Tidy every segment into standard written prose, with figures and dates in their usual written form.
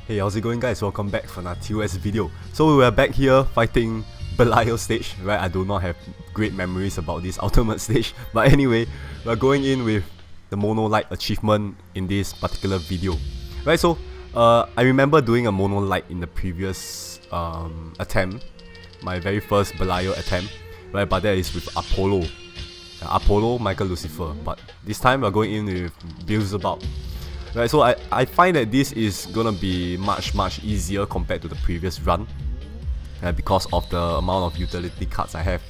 Hey, how's it going, guys? Welcome back for another TOS video. So we're back here fighting Belial stage, right? I do not have great memories about this ultimate stage, but anyway, we're going in with the Mono Light achievement in this particular video, right? So I remember doing a Mono Light in the previous attempt, my very first Belial attempt, right? But that is with Apollo, Michael Lucifer. But this time we're going in with Beelzebub. Right, so I find that this is gonna be much easier compared to the previous run, because of the amount of utility cards I have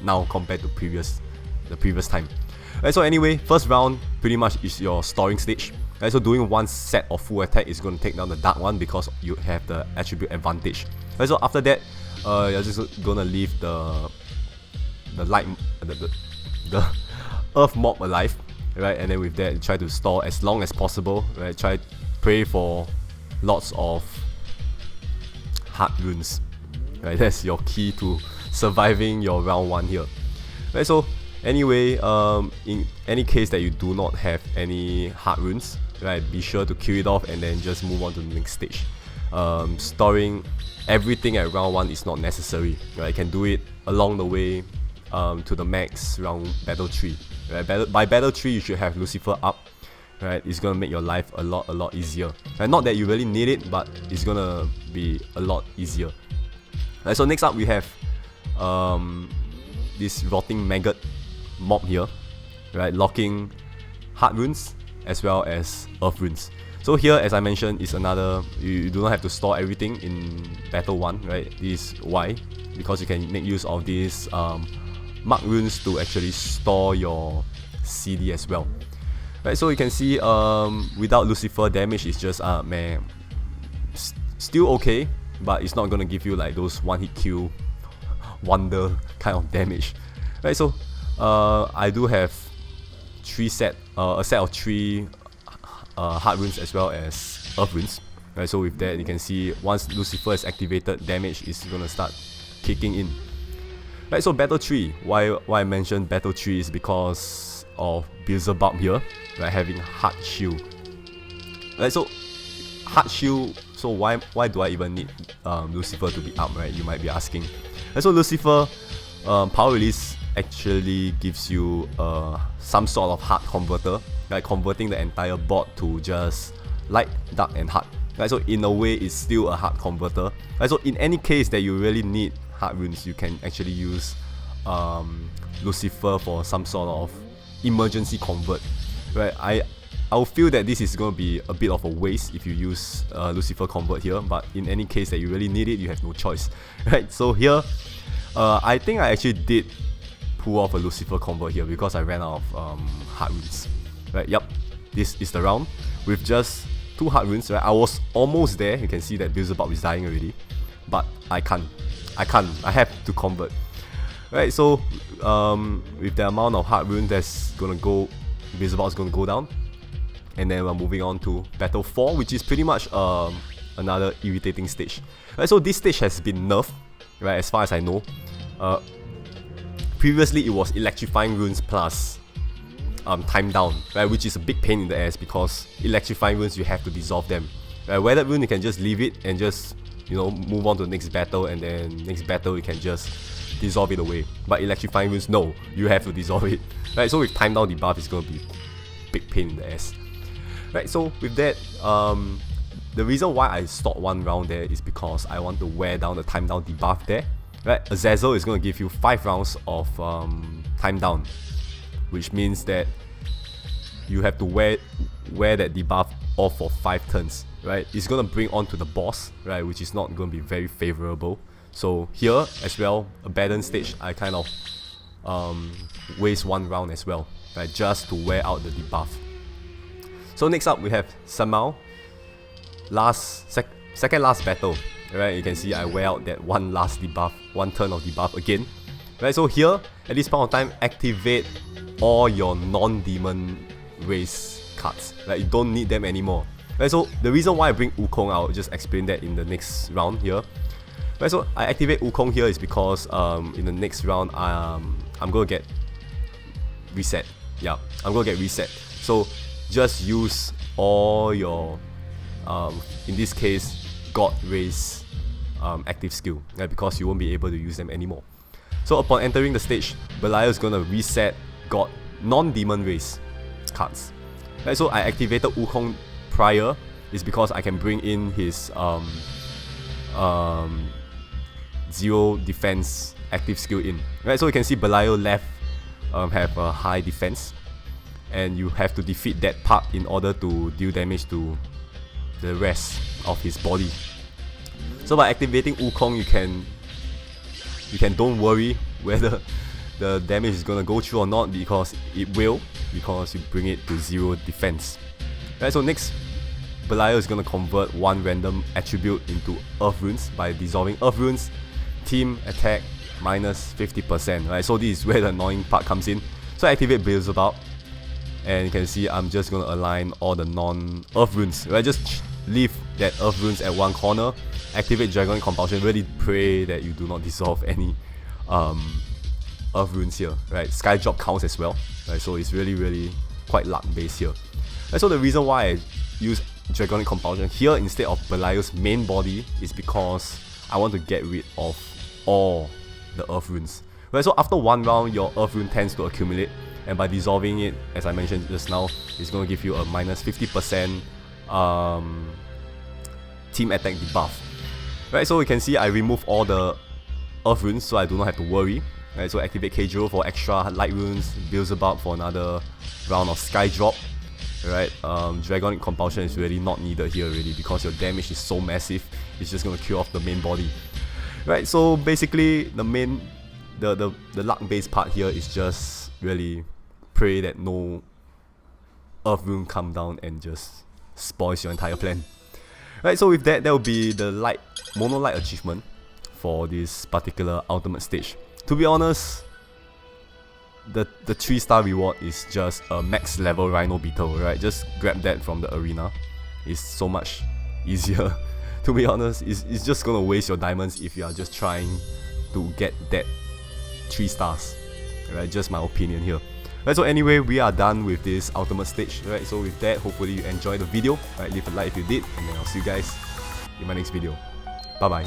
now compared to the previous time. Right, so anyway, first round pretty much is your storing stage. Right, so doing one set of full attack is gonna take down the dark one because you have the attribute advantage. Right, so after that, you're just gonna leave the light the earth mob alive. Right, and then with that, try to store as long as possible. Right, pray for lots of heart runes. Right, that's your key to surviving your round 1 here. Right, so anyway, in any case that you do not have any heart runes, right, be sure to kill it off and then just move on to the next stage. Storing everything at round 1 is not necessary. Right, you can do it along the way to the max round battle 3. Right, by battle 3 you should have Lucifer up. Right, it's gonna make your life a lot easier. Right, not that you really need it, but it's gonna be a lot easier. Right, so next up we have this rotting maggot mob here. Right, locking heart runes as well as earth runes. So here, as I mentioned, is another, you do not have to store everything in battle 1. Right, this is why, because you can make use of these mark runes to actually store your CD as well. Right, so you can see without Lucifer, damage is just still okay, but it's not gonna give you like those one hit kill wonder kind of damage. Right, so I do have a set of 3 heart runes as well as earth runes. Right, so with that you can see once Lucifer is activated, damage is gonna start kicking in. Right, so battle 3, why I mentioned battle 3 is because of Beelzebub here, right, having heart shield. Right, so heart shield, so why do I even need Lucifer to be up, right, you might be asking. Right, so Lucifer power release actually gives you some sort of heart converter, like converting the entire board to just light, dark and heart. Right, so in a way it's still a heart converter. Right, so in any case that you really need heart runes, you can actually use Lucifer for some sort of emergency convert. Right, I'll feel that this is going to be a bit of a waste if you use Lucifer convert here, but in any case that you really need it, you have no choice. Right, so here I think I actually did pull off a Lucifer convert here because I ran out of heart runes. Right, yep, this is the round with just 2 heart runes. Right, I was almost there. You can see that Beelzebub is dying already, but I have to convert. Right, so with the amount of heart rune that's gonna go, Beelzebub is gonna go down, and then we're moving on to battle 4, which is pretty much another irritating stage. Right, so this stage has been nerfed, right, as far as I know. Previously it was electrifying runes plus time down, right, which is a big pain in the ass because electrifying runes you have to dissolve them. Right, weathered rune you can just leave it and just, you know, move on to the next battle, and then next battle you can just dissolve it away. But electrifying runes, no, you have to dissolve it. Right, so with time down debuff it's gonna be big pain in the ass. Right, so with that, the reason why I stopped 1 round there is because I want to wear down the time down debuff there. Right, Azazel is gonna give you 5 rounds of time down, which means that you have to wear that debuff off for 5 turns. Right, it's gonna bring on to the boss, right, which is not gonna be very favorable. So here as well, Abaddon stage, I kind of waste 1 round as well, right, just to wear out the debuff. So next up we have Samal, second last battle. Right, you can see I wear out that 1 last debuff, 1 turn of debuff again. Right, so here at this point of time, activate all your non-demon race cards. Right, you don't need them anymore. Right, so the reason why I bring Wukong, I'll just explain that in the next round here. Right, so I activate Wukong here is because in the next round I'm gonna get reset. Yeah, I'm gonna get reset. So just use all your, in this case, God Rays active skill, right? Because you won't be able to use them anymore. So upon entering the stage, Belial is gonna reset God non-demon race cards. Right, so I activated Wukong prior is because I can bring in his 0 defense active skill in. Right, so you can see Belial left have a high defense, and you have to defeat that part in order to deal damage to the rest of his body. So by activating Wukong, you can don't worry whether the damage is gonna go through or not, because it will, because you bring it to 0 defense. Right, so next, Belial is gonna convert 1 random attribute into Earth Runes by dissolving Earth Runes. Team attack minus 50%, right? So this is where the annoying part comes in. So I activate Beelzebub, and you can see I'm just gonna align all the non-Earth Runes, right? Just leave that Earth Runes at one corner, activate Dragonic Compulsion, really pray that you do not dissolve any Earth Runes here, right? Sky Drop counts as well, right? So it's really quite luck based here. Right, so the reason why I use Dragonic Compulsion here instead of Belial's main body is because I want to get rid of all the Earth Runes. Right, so after 1 round, your Earth Rune tends to accumulate, and by dissolving it, as I mentioned just now, it's going to give you a minus 50% team attack debuff. Right, so you can see I remove all the Earth Runes, so I do not have to worry. Right, so activate Keijiro for extra Light Runes, Beelzebub for another round of Sky Drop. Right, Dragonic Compulsion is really not needed here already, because your damage is so massive, it's just going to kill off the main body. Right, so basically the main, the luck based part here is just really pray that no Earth Rune come down and just spoils your entire plan. Right, so with that, will be the Mono Light achievement for this particular ultimate stage. To be honest, the 3-star reward is just a max level Rhino Beetle, right? Just grab that from the arena. It's so much easier. To be honest, it's just gonna waste your diamonds if you are just trying to get that 3 stars. Right, just my opinion here. Right, so anyway, we are done with this ultimate stage. Right, so with that, hopefully you enjoyed the video. Right, leave a like if you did, and then I'll see you guys in my next video. Bye bye.